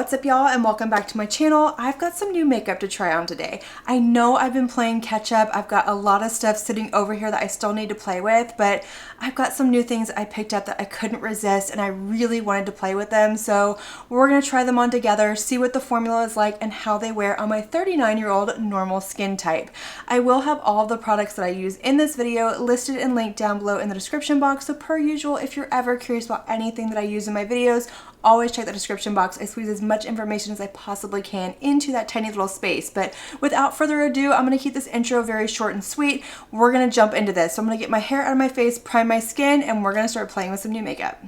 What's up y'all, and welcome back to my channel. I've got some new makeup to try on today. I know I've been playing catch up. I've got a lot of stuff sitting over here that I still need to play with, but I've got some new things I picked up that I couldn't resist and I really wanted to play with them. So we're gonna try them on together, see what the formula is like and how they wear on my 39-year-old normal skin type. I will have all of the products that I use in this video listed and linked down below in the description box. So per usual, if you're ever curious about anything that I use in my videos, always check the description box. I squeeze as much information as I possibly can into that tiny little space. But without further ado, I'm gonna keep this intro very short and sweet. We're gonna jump into this. So I'm gonna get my hair out of my face, prime my skin, and we're gonna start playing with some new makeup.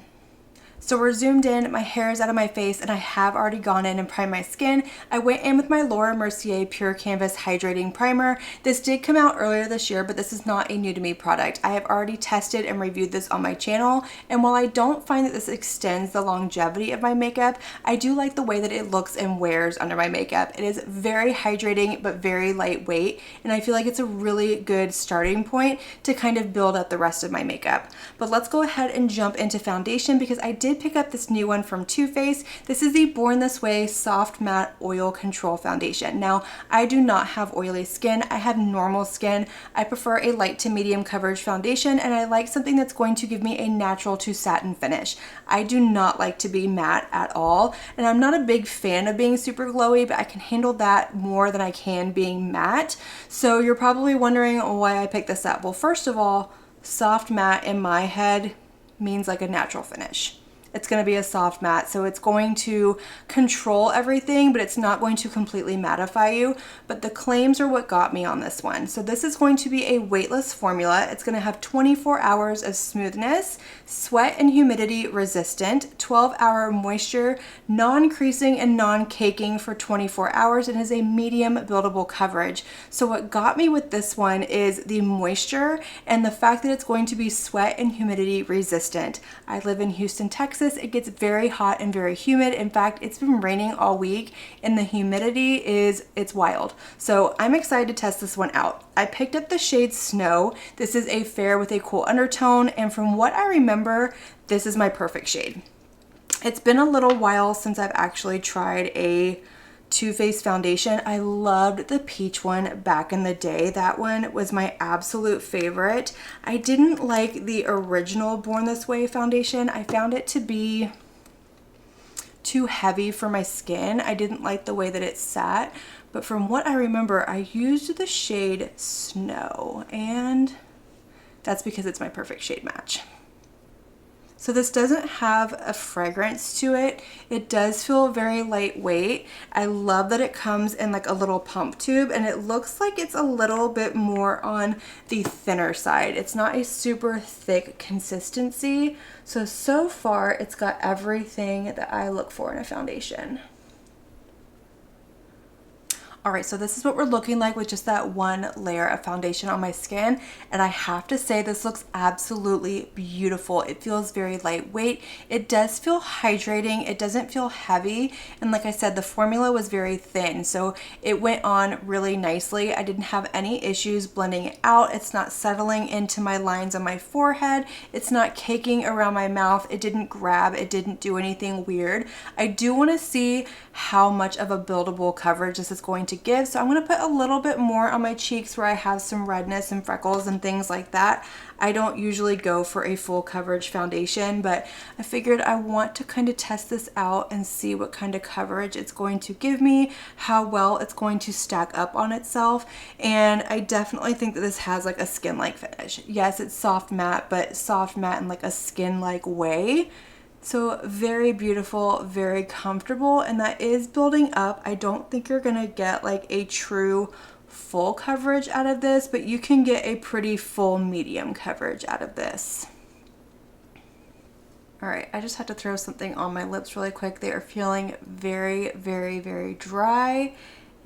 So we're zoomed in, my hair is out of my face, and I have already gone in and primed my skin. I went in with my Laura Mercier Pure Canvas Hydrating Primer. This did come out earlier this year, but this is not a new to me product. I have already tested and reviewed this on my channel, and while I don't find that this extends the longevity of my makeup, I do like the way that it looks and wears under my makeup. It is very hydrating, but very lightweight, and I feel like it's a really good starting point to kind of build up the rest of my makeup. But let's go ahead and jump into foundation, because I did pick up this new one from Too Faced. This is the Born This Way Soft Matte Oil Control Foundation. Now, I do not have oily skin. I have normal skin. I prefer a light to medium coverage foundation, and I like something that's going to give me a natural to satin finish. I do not like to be matte at all, and I'm not a big fan of being super glowy, but I can handle that more than I can being matte. So you're probably wondering why I picked this up. Well, first of all, soft matte in my head means like a natural finish. It's going to be a soft matte, so it's going to control everything, but it's not going to completely mattify you. But the claims are what got me on this one. So this is going to be a weightless formula. It's going to have 24 hours of smoothness, sweat and humidity resistant, 12-hour moisture, non-creasing and non-caking for 24 hours, and is a medium buildable coverage. So what got me with this one is the moisture and the fact that it's going to be sweat and humidity resistant. I live in Houston, Texas. It gets very hot and very humid. In fact, it's been raining all week and the humidity it's wild. So I'm excited to test this one out. I picked up the shade Snow. This is a fair with a cool undertone, and from what I remember, this is my perfect shade. It's been a little while since I've actually tried a Too Faced foundation. I loved the peach one back in the day. That one was my absolute favorite. I didn't like the original Born This Way foundation. I found it to be too heavy for my skin. I didn't like the way that it sat, but from what I remember, I used the shade Snow, and that's because it's my perfect shade match. So this doesn't have a fragrance to it. It does feel very lightweight. I love that it comes in like a little pump tube, and it looks like it's a little bit more on the thinner side. It's not a super thick consistency. So far it's got everything that I look for in a foundation. All right, so this is what we're looking like with just that one layer of foundation on my skin. And I have to say, this looks absolutely beautiful. It feels very lightweight. It does feel hydrating. It doesn't feel heavy. And like I said, the formula was very thin, so it went on really nicely. I didn't have any issues blending it out. It's not settling into my lines on my forehead. It's not caking around my mouth. It didn't grab. It didn't do anything weird. I do want to see how much of a buildable coverage this is going to give. So I'm going to put a little bit more on my cheeks where I have some redness and freckles and things like that. I don't usually go for a full coverage foundation, but I figured I want to kind of test this out and see what kind of coverage it's going to give me, how well it's going to stack up on itself. And I definitely think that this has like a skin-like finish. Yes, it's soft matte, but soft matte in like a skin-like way. So very beautiful, very comfortable, and that is building up. I don't think you're gonna get like a true full coverage out of this, but you can get a pretty full medium coverage out of this. All right, I just had to throw something on my lips really quick. They are feeling very, very, very dry,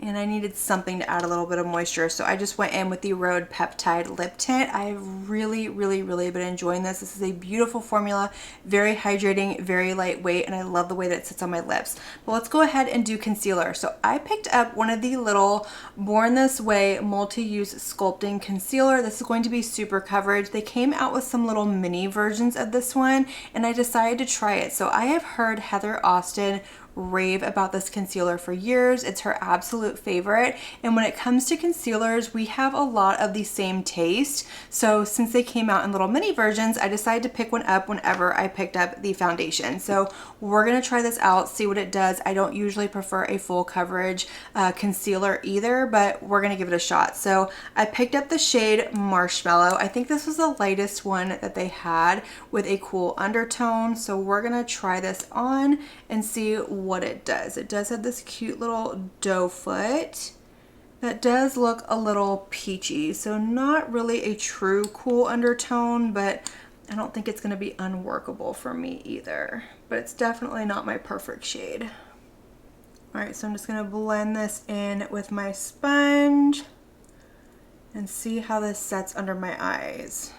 and I needed something to add a little bit of moisture. So I just went in with the Rhode Peptide Lip Tint. I've really been enjoying this. This is a beautiful formula, very hydrating, very lightweight, and I love the way that it sits on my lips. But let's go ahead and do concealer. So I picked up one of the little Born This Way multi-use sculpting concealer. This is going to be super coverage. They came out with some little mini versions of this one, and I decided to try it. So I have heard Heather Austin rave about this concealer for years. It's her absolute favorite. And when it comes to concealers, we have a lot of the same taste. So since they came out in little mini versions, I decided to pick one up whenever I picked up the foundation. So we're gonna try this out, see what it does. I don't usually prefer a full coverage concealer either, but we're gonna give it a shot. So I picked up the shade Marshmallow. I think this was the lightest one that they had with a cool undertone. So we're gonna try this on and see what it does. It does have this cute little doe foot that does look a little peachy. So not really a true cool undertone, but I don't think it's gonna be unworkable for me either. But it's definitely not my perfect shade. All right, so I'm just gonna blend this in with my sponge and see how this sets under my eyes.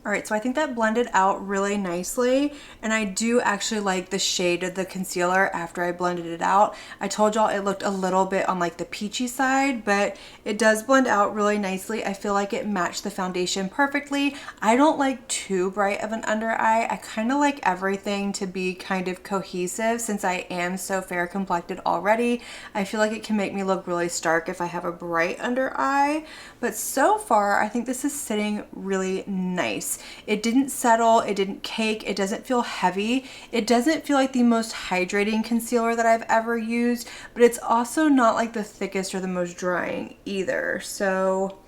All right, so I think that blended out really nicely, and I do actually like the shade of the concealer after I blended it out. I told y'all it looked a little bit on like the peachy side, but it does blend out really nicely. I feel like it matched the foundation perfectly. I don't like too bright of an under eye. I kind of like everything to be kind of cohesive since I am so fair complected already. I feel like it can make me look really stark if I have a bright under eye, but so far I think this is sitting really nice. It didn't settle, it didn't cake, it doesn't feel heavy. It doesn't feel like the most hydrating concealer that I've ever used, but it's also not like the thickest or the most drying either. So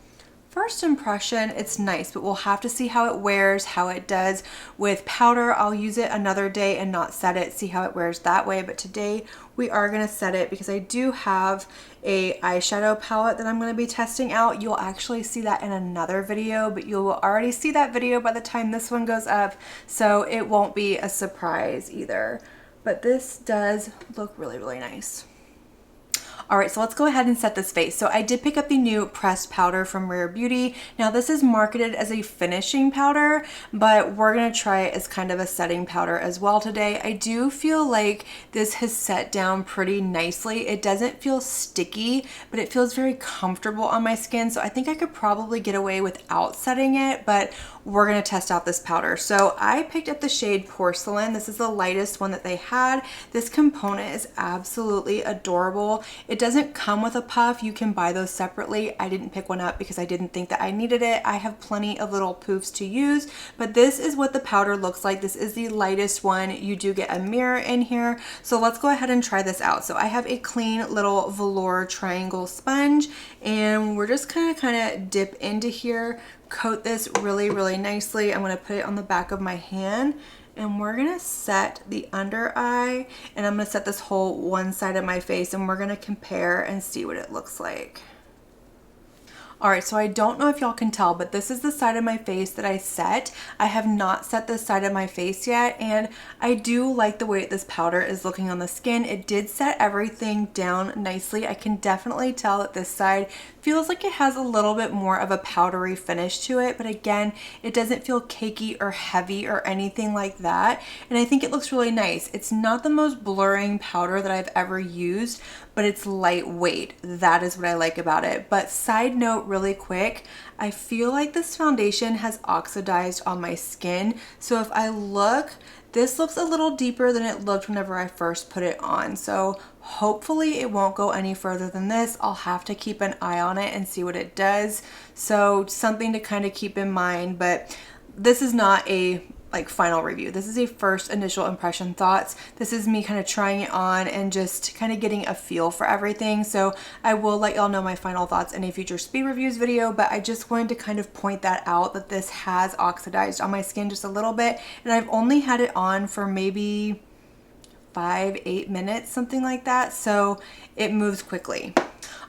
first impression, it's nice, but we'll have to see how it wears, how it does with powder. I'll use it another day and not set it, see how it wears that way. But today we are gonna set it because I do have a eyeshadow palette that I'm gonna be testing out. You'll actually see that in another video, but you will already see that video by the time this one goes up, so it won't be a surprise either. But this does look really, really nice. All right, so let's go ahead and set this face. So I did pick up the new pressed powder from Rare Beauty. Now this is marketed as a finishing powder, but we're gonna try it as kind of a setting powder as well today. I do feel like this has set down pretty nicely. It doesn't feel sticky, but it feels very comfortable on my skin. So I think I could probably get away without setting it, but we're gonna test out this powder. So I picked up the shade Porcelain. This is the lightest one that they had. This component is absolutely adorable. It doesn't come with a puff. You can buy those separately. I didn't pick one up because I didn't think that I needed it. I have plenty of little poofs to use, but this is what the powder looks like. This is the lightest one. You do get a mirror in here. So let's go ahead and try this out. So I have a clean little velour triangle sponge, and we're just kind of dip into here, coat this really, really nicely. I'm gonna put it on the back of my hand, and we're gonna set the under eye, and I'm gonna set this whole one side of my face, and we're gonna compare and see what it looks like. All right, so I don't know if y'all can tell, but this is the side of my face that I set. I have not set this side of my face yet, and I do like the way this powder is looking on the skin. It did set everything down nicely. I can definitely tell that this side feels like it has a little bit more of a powdery finish to it, but again, it doesn't feel cakey or heavy or anything like that, and I think it looks really nice. It's not the most blurring powder that I've ever used, but it's lightweight. That is what I like about it. But side note really quick, I feel like this foundation has oxidized on my skin. So if I look, this looks a little deeper than it looked whenever I first put it on. So hopefully it won't go any further than this. I'll have to keep an eye on it and see what it does. So something to kind of keep in mind, but this is not a final review. This is a first initial impression thoughts. This is me kind of trying it on and just kind of getting a feel for everything. So I will let y'all know my final thoughts in a future speed reviews video, but I just wanted to kind of point that out, that this has oxidized on my skin just a little bit, and I've only had it on for maybe 5-8 minutes, something like that. So it moves quickly.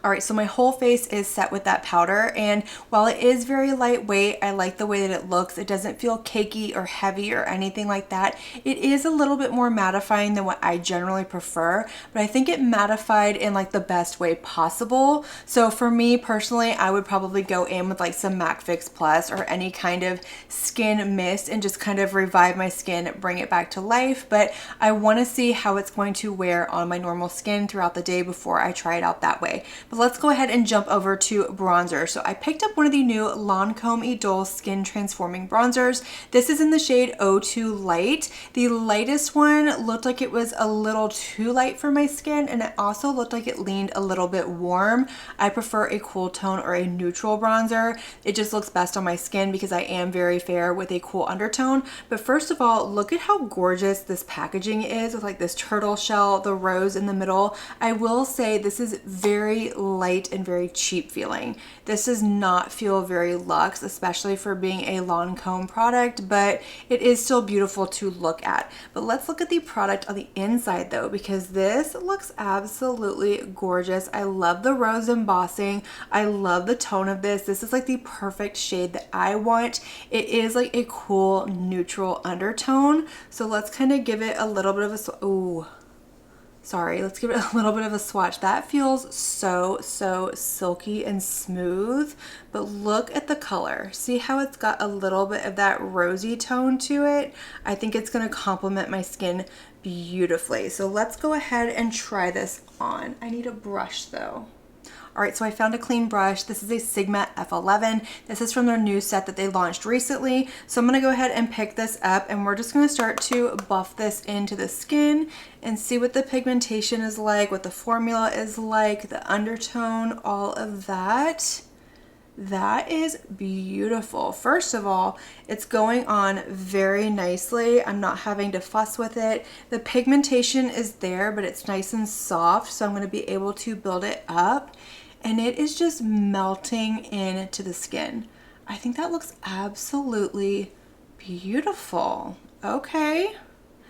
All right, so my whole face is set with that powder, and while it is very lightweight, I like the way that it looks. It doesn't feel cakey or heavy or anything like that. It is a little bit more mattifying than what I generally prefer, but I think it mattified in like the best way possible. So for me personally, I would probably go in with like some MAC Fix Plus or any kind of skin mist and just kind of revive my skin, bring it back to life. But I want to see how it's going to wear on my normal skin throughout the day before I try it out that way. But But let's go ahead and jump over to bronzer. So I picked up one of the new Lancôme Idole Skin Transforming Bronzers. This is in the shade O2 Light. The lightest one looked like it was a little too light for my skin, and it also looked like it leaned a little bit warm. I prefer a cool tone or a neutral bronzer. It just looks best on my skin because I am very fair with a cool undertone. But first of all, look at how gorgeous this packaging is with like this turtle shell, the rose in the middle. I will say this is very light and very cheap feeling. This does not feel very luxe, especially for being a Lancôme product, but it is still beautiful to look at. But let's look at the product on the inside though, because this looks absolutely gorgeous. I love the rose embossing. I love the tone of this. This is like the perfect shade that I want. It is like a cool neutral undertone. So let's kind of give it a little bit of a, let's give it a little bit of a swatch. That feels so silky and smooth, but look at the color. See how it's got a little bit of that rosy tone to it? I think it's gonna complement my skin beautifully. So let's go ahead and try this on. I need a brush though. All right, so I found a clean brush. This is a Sigma F11. This is from their new set that they launched recently. So I'm gonna go ahead and pick this up, and we're just gonna start to buff this into the skin and see what the pigmentation is like, what the formula is like, the undertone, all of that. That is beautiful. First of all, it's going on very nicely. I'm not having to fuss with it. The pigmentation is there, but it's nice and soft, so I'm gonna be able to build it up. And it is just melting into the skin. I think that looks absolutely beautiful. Okay.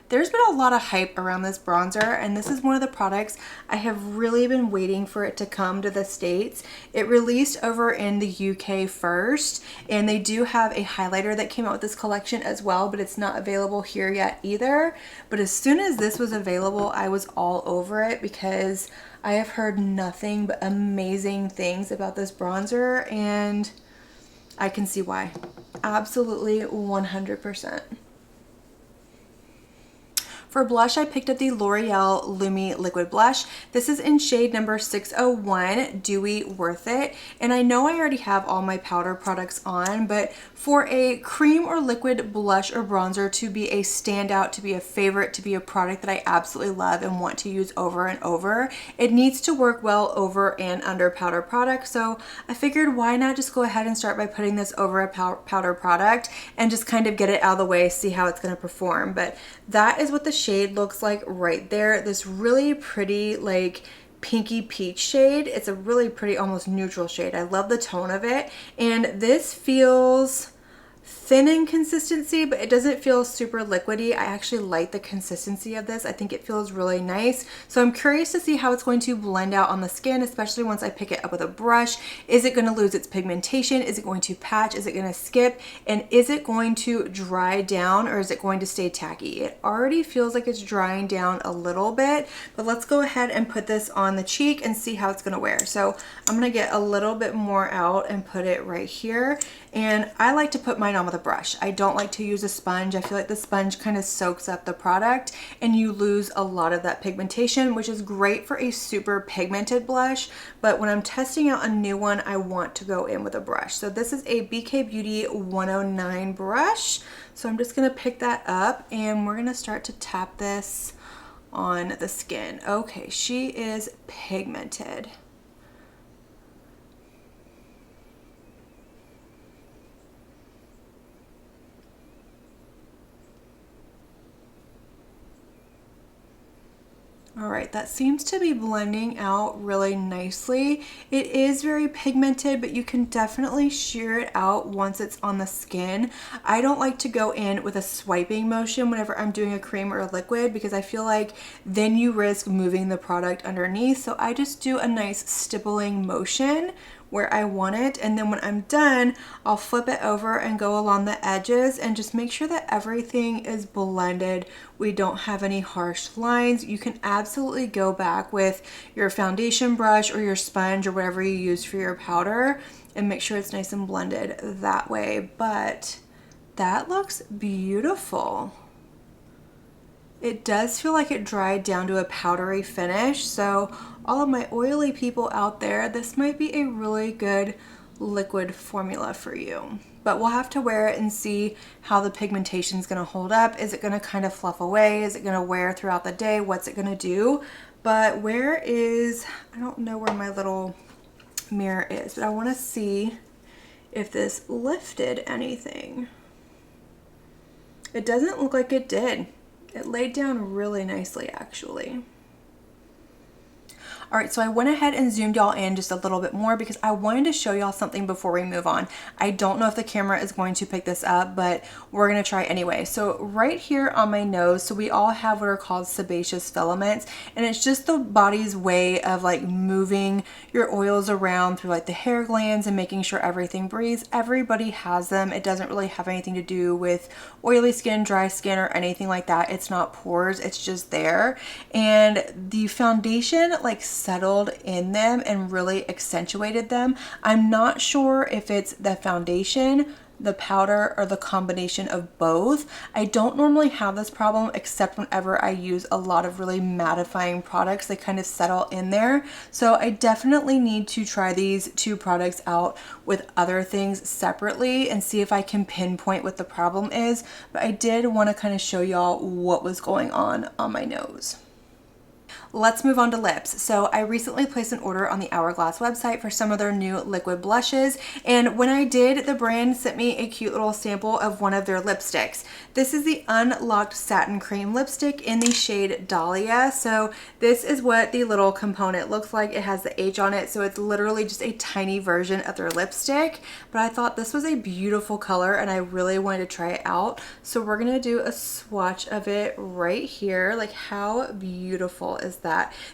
There's been a lot of hype around this bronzer, and this is one of the products I have really been waiting for it to come to the States. It released over in the UK first, and they do have a highlighter that came out with this collection as well, but it's not available here yet either. But as soon as this was available, I was all over it because I have heard nothing but amazing things about this bronzer, and I can see why. Absolutely 100%. For blush, I picked up the L'Oreal Lumi Liquid Blush. This is in shade number 601, Dewy Worth It. And I know I already have all my powder products on, but for a cream or liquid blush or bronzer to be a standout, to be a favorite, to be a product that I absolutely love and want to use over and over, it needs to work well over and under powder product. So I figured why not just go ahead and start by putting this over a powder product and just kind of get it out of the way, see how it's gonna perform. But that is what the shade looks like right there. This really pretty like pinky peach shade. It's a really pretty almost neutral shade. I love the tone of it, and this feels thin in consistency, but it doesn't feel super liquidy. I actually like the consistency of this. I think it feels really nice. So I'm curious to see how it's going to blend out on the skin, especially once I pick it up with a brush. Is it going to lose its pigmentation? Is it going to patch? Is it going to skip? And is it going to dry down, or is it going to stay tacky? It already feels like it's drying down a little bit, but let's go ahead and put this on the cheek and see how it's going to wear. So I'm going to get a little bit more out and put it right here. And I like to put mine on with a brush. I don't like to use a sponge. I feel like the sponge kind of soaks up the product and you lose a lot of that pigmentation, which is great for a super pigmented blush. But when I'm testing out a new one, I want to go in with a brush. So this is a BK Beauty 109 brush. So I'm just gonna pick that up and we're gonna start to tap this on the skin. Okay, she is pigmented. All right, that seems to be blending out really nicely. It is very pigmented, but you can definitely sheer it out once it's on the skin. I don't like to go in with a swiping motion whenever I'm doing a cream or a liquid because I feel like then you risk moving the product underneath. So I just do a nice stippling motion where I want it, and then when I'm done, I'll flip it over and go along the edges and just make sure that everything is blended. We don't have any harsh lines. You can absolutely go back with your foundation brush or your sponge or whatever you use for your powder and make sure it's nice and blended that way. But that looks beautiful. It does feel like it dried down to a powdery finish, so all of my oily people out there, this might be a really good liquid formula for you. But we'll have to wear it and see how the pigmentation is going to hold up. Is it going to kind of fluff away? Is it going to wear throughout the day? What's it going to do? But where is, I don't know where my little mirror is, but I want to see if this lifted anything. It doesn't look like it did. It laid down really nicely, actually. All right, so I went ahead and zoomed y'all in just a little bit more because I wanted to show y'all something before we move on. I don't know if the camera is going to pick this up, but we're gonna try anyway. So right here on my nose, so we all have what are called sebaceous filaments, and it's just the body's way of like moving your oils around through like the hair glands and making sure everything breathes. Everybody has them. It doesn't really have anything to do with oily skin, dry skin, or anything like that. It's not pores, it's just there. And the foundation like settled in them and really accentuated them. I'm not sure if it's the foundation, the powder, or the combination of both. I don't normally have this problem except whenever I use a lot of really mattifying products. They kind of settle in there. So I definitely need to try these two products out with other things separately and see if I can pinpoint what the problem is. But I did want to kind of show y'all what was going on my nose. Let's move on to lips. So I recently placed an order on the Hourglass website for some of their new liquid blushes, and when I did, the brand sent me a cute little sample of one of their lipsticks. This is the Unlocked Satin Cream lipstick in the shade Dahlia. So this is what the little component looks like. It has the H on it, so it's literally just a tiny version of their lipstick, but I thought this was a beautiful color and I really wanted to try it out. So we're gonna do a swatch of it right here. Like, how beautiful is that?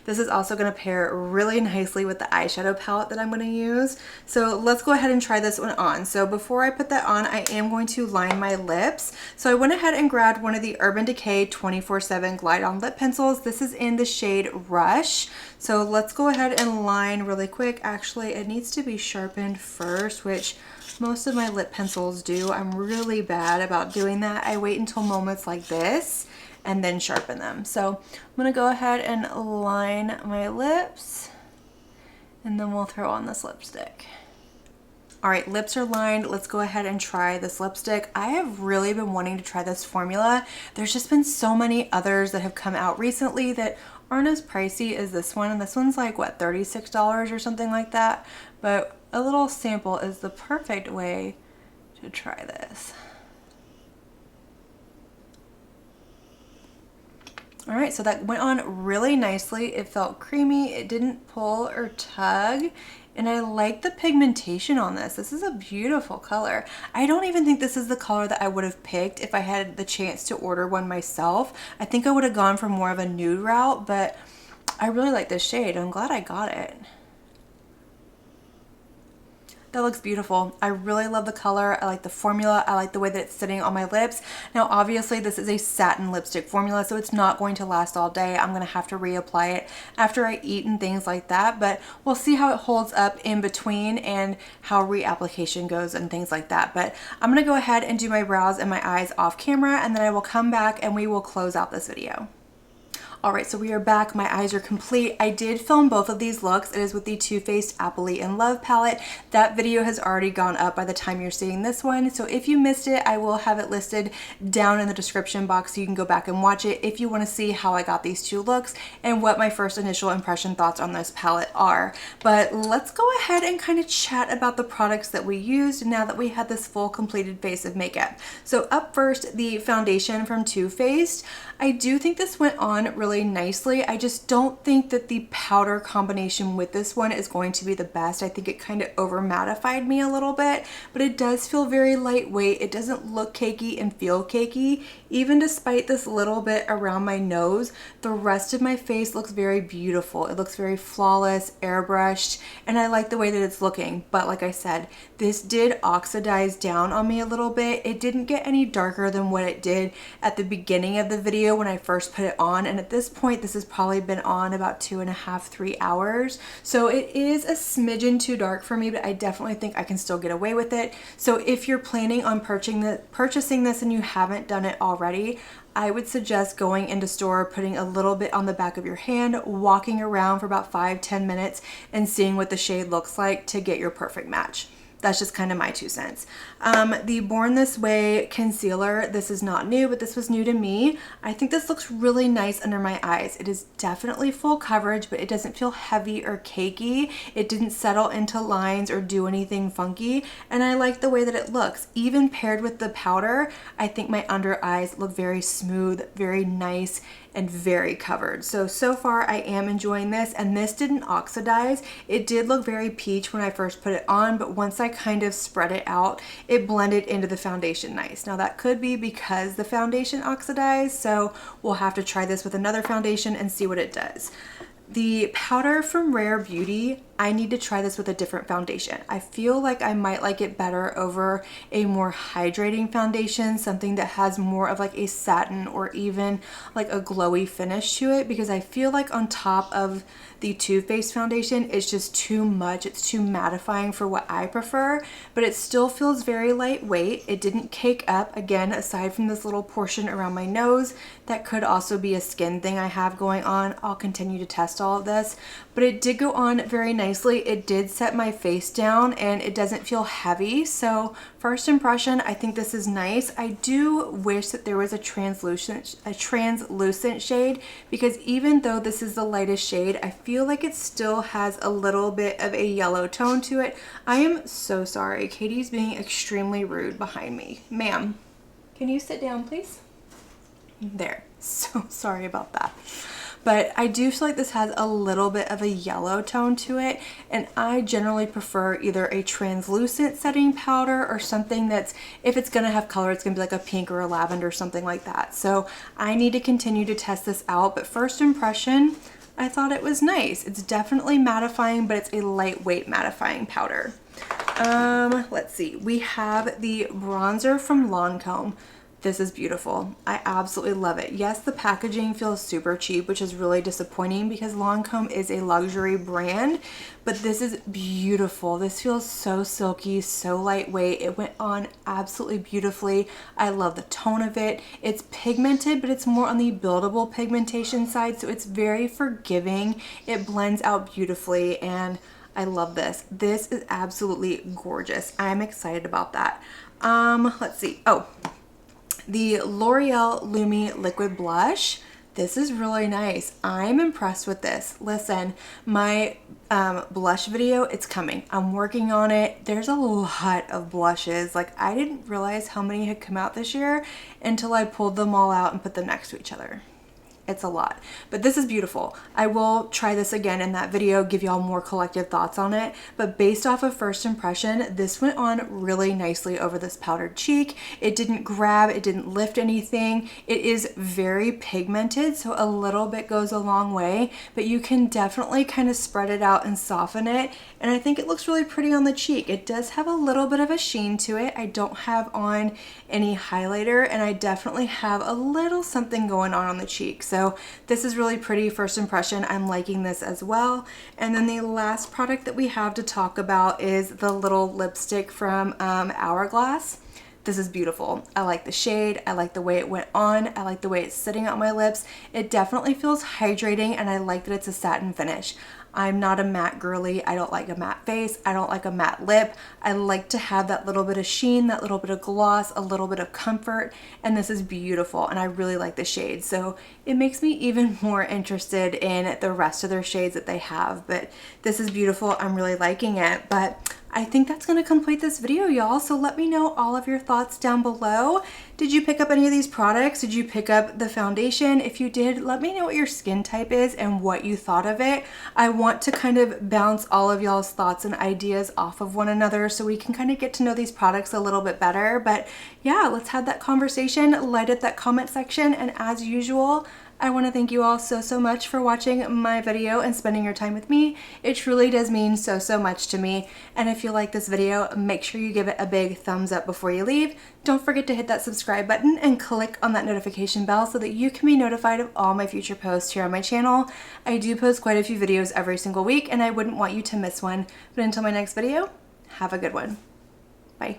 This is also going to pair really nicely with the eyeshadow palette that I'm going to use. So let's go ahead and try this one on. So before I put that on, I am going to line my lips. So I went ahead and grabbed one of the Urban Decay 24/7 Glide On Lip Pencils. This is in the shade Rush. So let's go ahead and line really quick. Actually, it needs to be sharpened first, which most of my lip pencils do. I'm really bad about doing that. I wait until moments like this and then sharpen them. So I'm gonna go ahead and line my lips, and then we'll throw on this lipstick. All right, lips are lined. Let's go ahead and try this lipstick. I have really been wanting to try this formula. There's just been so many others that have come out recently that aren't as pricey as this one. And this one's like, what, $36 or something like that? But a little sample is the perfect way to try this. All right, so that went on really nicely. It felt creamy, it didn't pull or tug, and I like the pigmentation on this. This is a beautiful color. I don't even think this is the color that I would have picked if I had the chance to order one myself. I think I would have gone for more of a nude route, but I really like this shade. I'm glad I got it. That looks beautiful. I really love the color. I like the formula. I like the way that it's sitting on my lips. Now, obviously, this is a satin lipstick formula, so it's not going to last all day. I'm gonna have to reapply it after I eat and things like that, but we'll see how it holds up in between and how reapplication goes and things like that. But I'm gonna go ahead and do my brows and my eyes off camera, and then I will come back and we will close out this video. All right, so we are back. My eyes are complete. I did film both of these looks. It is with the Too Faced Appley in Love palette. That video has already gone up by the time you're seeing this one. So if you missed it, I will have it listed down in the description box so you can go back and watch it if you want to see how I got these two looks and what my first initial impression thoughts on this palette are. But let's go ahead and kind of chat about the products that we used now that we had this full completed face of makeup. So up first, the foundation from Too Faced. I do think this went on really nicely. I just don't think that the powder combination with this one is going to be the best. I think it kind of over mattified me a little bit, but it does feel very lightweight. It doesn't look cakey and feel cakey. Even despite this little bit around my nose, the rest of my face looks very beautiful. It looks very flawless, airbrushed, and I like the way that it's looking. But like I said, this did oxidize down on me a little bit. It didn't get any darker than what it did at the beginning of the video when I first put it on, and at this this point, this has probably been on about 2.5, 3 hours. So it is a smidgen too dark for me, but I definitely think I can still get away with it. So if you're planning on purchasing this and you haven't done it already, I would suggest going into store, putting a little bit on the back of your hand, walking around for about 5-10 minutes and seeing what the shade looks like to get your perfect match. That's just kind of my 2 cents. The Born This Way concealer, this is not new, but this was new to me. I think this looks really nice under my eyes. It is definitely full coverage, but it doesn't feel heavy or cakey. It didn't settle into lines or do anything funky, and I like the way that it looks. Even paired with the powder, I think my under eyes look very smooth, very nice, and very covered. So far I am enjoying this, and this didn't oxidize. It did look very peach when I first put it on, but once I kind of spread it out, it blended into the foundation nice. Now that could be because the foundation oxidized, so we'll have to try this with another foundation and see what it does. The powder from Rare Beauty, I need to try this with a different foundation. I feel like I might like it better over a more hydrating foundation, something that has more of like a satin or even like a glowy finish to it, because I feel like on top of the Too Faced foundation, it's just too much. It's too mattifying for what I prefer, but it still feels very lightweight. It didn't cake up, again, aside from this little portion around my nose. That could also be a skin thing I have going on. I'll continue to test all of this, but it did go on very nicely. It did set my face down and it doesn't feel heavy. So first impression, I think this is nice. I do wish that there was a translucent shade, because even though this is the lightest shade, I feel like it still has a little bit of a yellow tone to it. I am so sorry. Katie's being extremely rude behind me. Ma'am, can you sit down, please? There. So sorry about that. But I do feel like this has a little bit of a yellow tone to it, and I generally prefer either a translucent setting powder or something that's, if it's gonna have color, it's gonna be like a pink or a lavender, something like that. So I need to continue to test this out, but first impression, I thought it was nice. It's definitely mattifying, but it's a lightweight mattifying powder. Let's see, we have the bronzer from Lancôme. This is beautiful. I absolutely love it. Yes, the packaging feels super cheap, which is really disappointing because Lancôme is a luxury brand, but this is beautiful. This feels so silky, so lightweight. It went on absolutely beautifully. I love the tone of it. It's pigmented, but it's more on the buildable pigmentation side, so it's very forgiving. It blends out beautifully, and I love this. This is absolutely gorgeous. I'm excited about that. Let's see. Oh, the L'Oreal Lumi Liquid Blush. This is really nice. I'm impressed with this. Listen, my blush video, it's coming. I'm working on it. There's a lot of blushes. Like, I didn't realize how many had come out this year until I pulled them all out and put them next to each other. It's a lot, but this is beautiful. I will try this again in that video, give y'all more collective thoughts on it, but based off of first impression, this went on really nicely over this powdered cheek. It didn't grab, it didn't lift anything. It is very pigmented, so a little bit goes a long way, but you can definitely kind of spread it out and soften it, and I think it looks really pretty on the cheek. It does have a little bit of a sheen to it. I don't have on any highlighter, and I definitely have a little something going on the cheek. So this is really pretty first impression. I'm liking this as well. And then the last product that we have to talk about is the little lipstick from Hourglass. This is beautiful. I like the shade. I like the way it went on. I like the way it's sitting on my lips. It definitely feels hydrating, and I like that it's a satin finish. I'm not a matte girly. I don't like a matte face. I don't like a matte lip. I like to have that little bit of sheen, that little bit of gloss, a little bit of comfort, and this is beautiful, and I really like the shade. So it makes me even more interested in the rest of their shades that they have, but this is beautiful. I'm really liking it, but I think that's going to complete this video, y'all. So let me know all of your thoughts down below. Did you pick up any of these products? Did you pick up the foundation? If you did, let me know what your skin type is and what you thought of it. I want to kind of bounce all of y'all's thoughts and ideas off of one another so we can kind of get to know these products a little bit better. But yeah, let's have that conversation, light up that comment section, and as usual, I want to thank you all so much for watching my video and spending your time with me. It truly does mean so much to me. And if you like this video, make sure you give it a big thumbs up before you leave. Don't forget to hit that subscribe button and click on that notification bell so that you can be notified of all my future posts here on my channel. I do post quite a few videos every single week and I wouldn't want you to miss one. But until my next video, have a good one. Bye.